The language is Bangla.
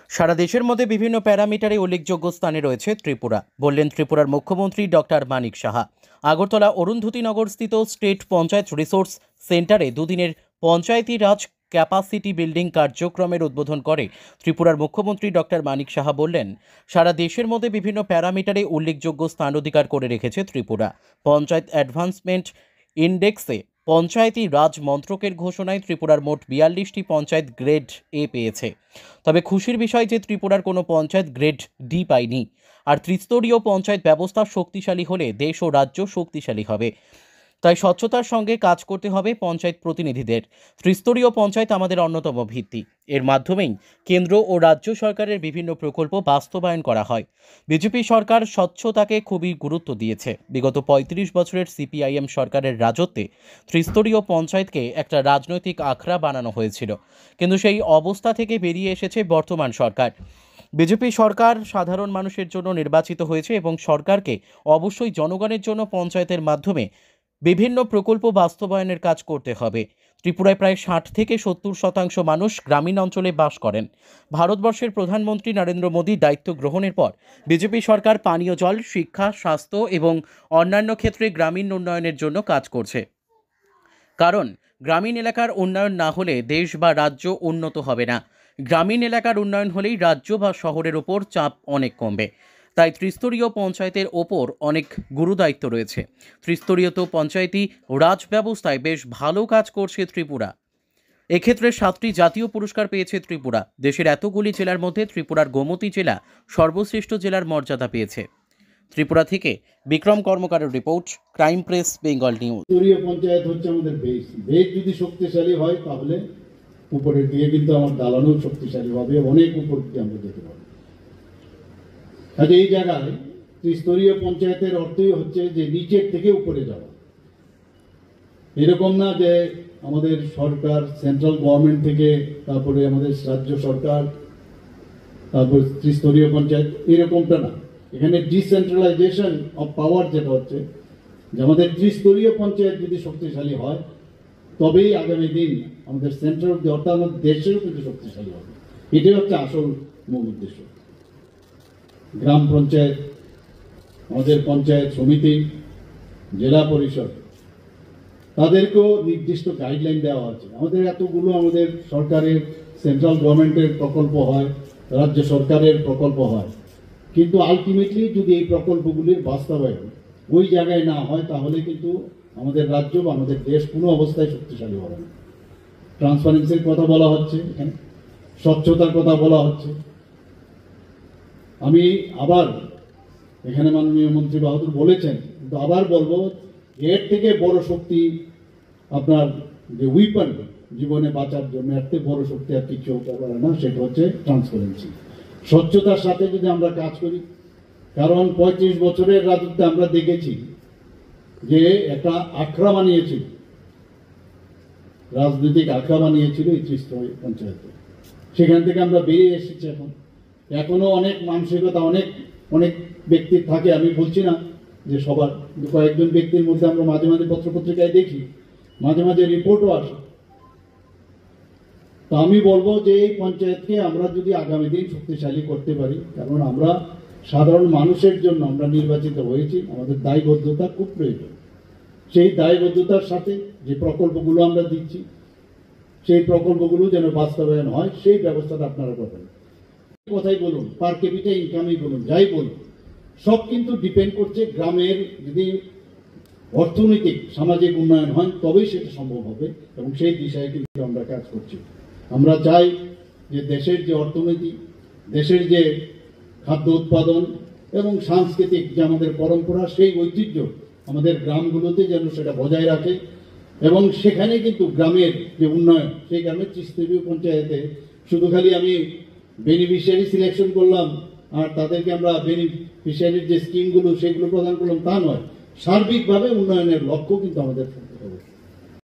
সারা দেশের মধ্যে বিভিন্ন প্যারামিটারে উল্লেখযোগ্য স্থানে রয়েছে ত্রিপুরা, বললেন ত্রিপুরার মুখ্যমন্ত্রী doctor Manik Saha. Agartala অরুন্ধতিনগরস্থিত state panchayat resource সেন্টারে দুদিনের পঞ্চায়েতি রাজ ক্যাপাসিটি বিল্ডিং কার্যক্রমের উদ্বোধন করে ত্রিপুরার মুখ্যমন্ত্রী ডক্টর মানিক সাহা বললেন, সারা দেশের মধ্যে বিভিন্ন প্যারামিটারে উল্লেখযোগ্য স্থান অধিকার করে রেখেছে ত্রিপুরা। পঞ্চায়েত অ্যাডভান্সমেন্ট ইন্ডেক্সে পঞ্চায়েতি রাজ মন্ত্রকের ঘোষণায় ত্রিপুরার মোট 42টি পঞ্চায়েত গ্রেড এ পেয়েছে। তবে খুশির বিষয় যে ত্রিপুরার কোনো পঞ্চায়েত গ্রেড ডি পায়নি। আর ত্রিস্তরীয় পঞ্চায়েত ব্যবস্থা শক্তিশালী হলে দেশ ও রাজ্য শক্তিশালী হবে। তাই স্বচ্ছতার সঙ্গে কাজ করতে হবে পঞ্চায়েত প্রতিনিধিদের। ত্রিস্তরীয় পঞ্চায়েত আমাদের অন্যতম ভিত্তি। এর মাধ্যমেই কেন্দ্র ও রাজ্য সরকারের বিভিন্ন প্রকল্প বাস্তবায়ন করা হয়। বিজেপি সরকার স্বচ্ছতাকে খুবই গুরুত্ব দিয়েছে। বিগত ৩৫ বছরের সিপিআইএম সরকারের রাজত্বে ত্রিস্তরীয় পঞ্চায়েতকে একটা রাজনৈতিক আখড়া বানানো হয়েছিল, কিন্তু সেই অবস্থা থেকে বেরিয়ে এসেছে বর্তমান সরকার। বিজেপি সরকার সাধারণ মানুষের জন্য নির্বাচিত হয়েছে এবং সরকারকে অবশ্যই জনগণের জন্য পঞ্চায়েতের মাধ্যমে বিভিন্ন প্রকল্প বাস্তবায়নের কাজ করতে হবে। ত্রিপুরায় প্রায় ৬০ থেকে ৭০% মানুষ গ্রামীণ অঞ্চলে বাস করেন। ভারতবর্ষের প্রধানমন্ত্রী নরেন্দ্র মোদী দায়িত্ব গ্রহণের পর বিজেপি সরকার পানীয় জল, শিক্ষা, স্বাস্থ্য এবং অন্যান্য ক্ষেত্রে গ্রামীণ উন্নয়নের জন্য কাজ করছে। কারণ গ্রামীণ এলাকার উন্নয়ন না হলে দেশ বা রাজ্য উন্নত হবে না। গ্রামীণ এলাকার উন্নয়ন হলেই রাজ্য বা শহরের ওপর চাপ অনেক কমবে। তাই ত্রিস্তরীয় পঞ্চায়েতের ওপর অনেক গুরুদায়িত্ব রয়েছে। ত্রিস্তরীয় পঞ্চায়েতি রাজ ব্যবস্থায় বেশ ভালো কাজ করছে ত্রিপুরা। এক্ষেত্রে 7টি জাতীয় পুরস্কার পেয়েছে ত্রিপুরা। দেশের এতগুলি জেলার মধ্যে ত্রিপুরার গোমতী জেলা সর্বশ্রেষ্ঠ জেলার মর্যাদা পেয়েছে। ত্রিপুরা থেকে বিক্রম কর্মকারের report, crime press, Bengal news. ত্রিস্তরীয় পঞ্চায়েত হচ্ছে আমাদের বেস যদি শক্তিশালী হয় তাহলে উপরের দিকে কিন্তু আমার দালানও শক্তিশালী হবে, অনেক উপর দিকে আমরা যেতে পারবো। কাজে এই জায়গায় ত্রিস্তরীয় পঞ্চায়েতের অর্থই হচ্ছে যে নিচের থেকে উপরে যাওয়া। এরকম না যে আমাদের সরকার সেন্ট্রাল গভর্নমেন্ট থেকে, তারপরে আমাদের রাজ্য সরকার, তারপর ত্রিস্তরীয় পঞ্চায়েত, এরকমটা না। এখানে ডিসেন্ট্রালাইজেশন অফ পাওয়ার যেটা হচ্ছে, যে আমাদের ত্রিস্তরীয় পঞ্চায়েত যদি শক্তিশালী হয় তবেই আগামী দিন আমাদের সেন্ট্রাল, অর্থাৎ আমাদের দেশেরও কিন্তু শক্তিশালী হবে। এটাই হচ্ছে আসল মূল উদ্দেশ্য। গ্রাম পঞ্চায়েত, আমাদের পঞ্চায়েত সমিতি, জেলা পরিষদ, তাদেরকেও নির্দিষ্ট গাইডলাইন দেওয়া আছে। আমাদের এতগুলো আমাদের সরকারের সেন্ট্রাল গভর্নমেন্টের প্রকল্প হয়, রাজ্য সরকারের প্রকল্প হয়, কিন্তু আলটিমেটলি যদি এই প্রকল্পগুলির বাস্তবায়ন ওই জায়গায় না হয় তাহলে কিন্তু আমাদের রাজ্য বা আমাদের দেশ কোনো অবস্থায় শক্তিশালী হবে না। ট্রান্সপারেন্সির কথা বলা হচ্ছে, এখানে স্বচ্ছতার কথা বলা হচ্ছে। আমি আবার এখানে মাননীয় মন্ত্রী বাহাদুর বলেছেন, কিন্তু আবার বলবো, এর থেকে বড় শক্তি আপনার যে উইপন জীবনে বাঁচার জন্য, এর থেকে বড় শক্তি আর কিছু হতে পারে না, সেটা হচ্ছে ট্রান্সপারেন্সি। স্বচ্ছতার সাথে যদি আমরা কাজ করি, কারণ 35 বছরের রাজত্বে আমরা দেখেছি যে একটা আখড়া বানিয়েছিল, রাজনৈতিক আখড়া বানিয়েছিল এই ত্রিস্তরীয় পঞ্চায়েতে। সেখান থেকে আমরা বেরিয়ে এসেছি। এখনো অনেক মানসিকতা অনেক অনেক ব্যক্তির থাকে, আমি বলছি না যে সবার, কয়েকজন ব্যক্তির মধ্যে আমরা মাঝে মাঝে পত্রপত্রিকায় দেখি, মাঝে মাঝে রিপোর্টও আসে। তো আমি বলবো যে এই পঞ্চায়েতকে আমরা যদি আগামী দিন শক্তিশালী করতে পারি, কারণ আমরা সাধারণ মানুষের জন্য আমরা নির্বাচিত হয়েছি, আমাদের দায়বদ্ধতা খুব প্রয়োজন। সেই দায়বদ্ধতার সাথে যে প্রকল্পগুলো আমরা দিচ্ছি, সেই প্রকল্পগুলো যেন বাস্তবায়ন হয়, সেই ব্যবস্থাটা আপনারা করবেন। কথাই বলুন, পার ক্যাপিটা ইনকামই বলুন, যাই বলুন, সব কিন্তু ডিপেন্ড করছে গ্রামের যদি অর্থনৈতিক সামাজিক উন্নয়ন হয় তবেই সেটা সম্ভব হবে, এবং সেই দিশায় কিন্তু আমরা কাজ করছি। আমরা চাই যে দেশের যে অর্থনীতি, দেশের যে খাদ্য উৎপাদন এবং সাংস্কৃতিক যে আমাদের পরম্পরা, সেই ঐতিহ্য আমাদের গ্রামগুলোতে যেন সেটা বজায় রাখে, এবং সেখানে কিন্তু গ্রামের যে উন্নয়ন, সেই গ্রামের ত্রিস্তরীয় পঞ্চায়েতে শুধু খালি আমি বেনিফিশিয়ারি সিলেকশন করলাম আর তাদেরকে আমরা বেনিফিশিয়ারির যে স্কিমগুলো সেগুলো প্রদান করলাম তা নয়, সার্বিকভাবে উন্নয়নের লক্ষ্য কিন্তু আমাদের